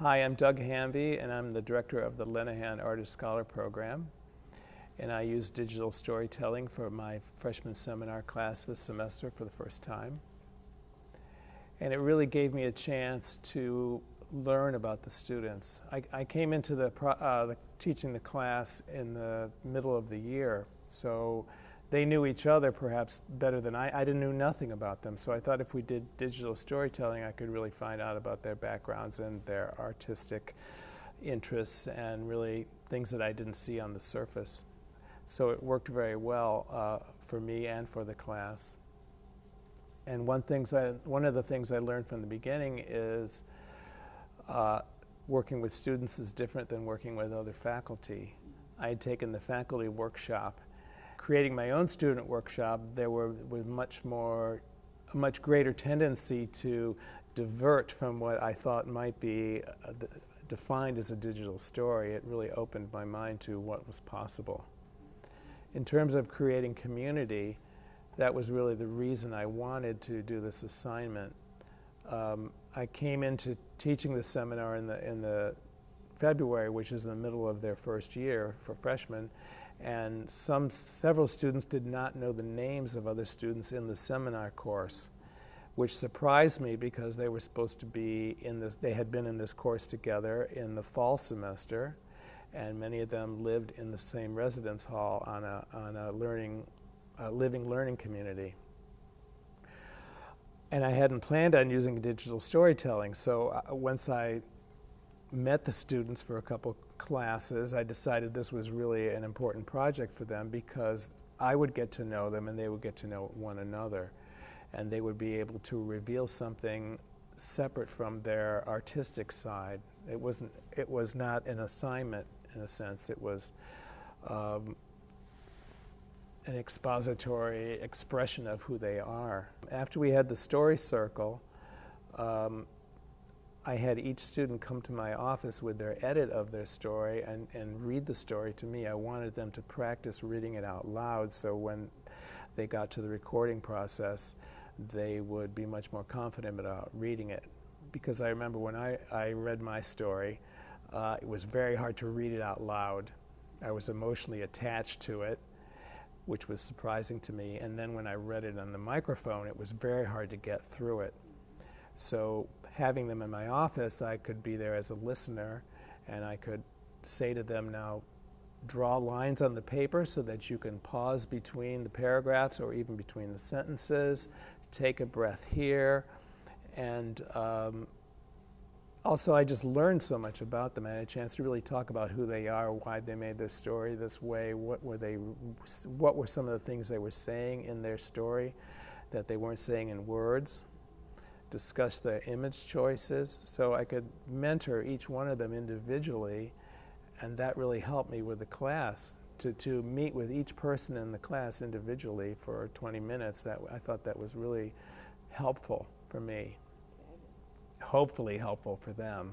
Hi, I'm Doug Hamby, and I'm the director of the Linehan Art Scholars Program. And I use digital storytelling for my freshman seminar class this semester for the first time. And it really gave me a chance to learn about the students. I came into the teaching the class in the middle of the year, so they knew each other perhaps better than I knew nothing about them. So I thought if we did digital storytelling, I could really find out about their backgrounds and their artistic interests and really things that I didn't see on the surface. So it worked very well for me and for the class. And one of the things I learned from the beginning is working with students is different than working with other faculty. I had taken the faculty workshop. Creating my own student workshop, there was a much greater tendency to divert from what I thought might be defined as a digital story. It really opened my mind to what was possible. In terms of creating community, that was really the reason I wanted to do this assignment. I came into teaching the seminar in the February, which is in the middle of their first year for freshmen, and several students did not know the names of other students in the seminar course, which surprised me because they were supposed to be they had been in this course together in the fall semester, and many of them lived in the same residence hall on a living learning community. And I hadn't planned on using digital storytelling, so once I met the students for a couple classes, I decided this was really an important project for them because I would get to know them and they would get to know one another, and they would be able to reveal something separate from their artistic side. It was not an assignment in a sense. It was an expository expression of who they are. After we had the story circle, I had each student come to my office with their edit of their story and read the story to me. I wanted them to practice reading it out loud so when they got to the recording process, they would be much more confident about reading it. Because I remember when I read my story, it was very hard to read it out loud. I was emotionally attached to it, which was surprising to me. And then when I read it on the microphone, it was very hard to get through it. So having them in my office, I could be there as a listener, and I could say to them, now draw lines on the paper so that you can pause between the paragraphs or even between the sentences, take a breath here, and also I just learned so much about them. I had a chance to really talk about who they are, why they made their story this way, what were some of the things they were saying in their story that they weren't saying in words, discuss their image choices, so I could mentor each one of them individually, and that really helped me with the class, to meet with each person in the class individually for 20 minutes. I thought that was really helpful for me, hopefully helpful for them.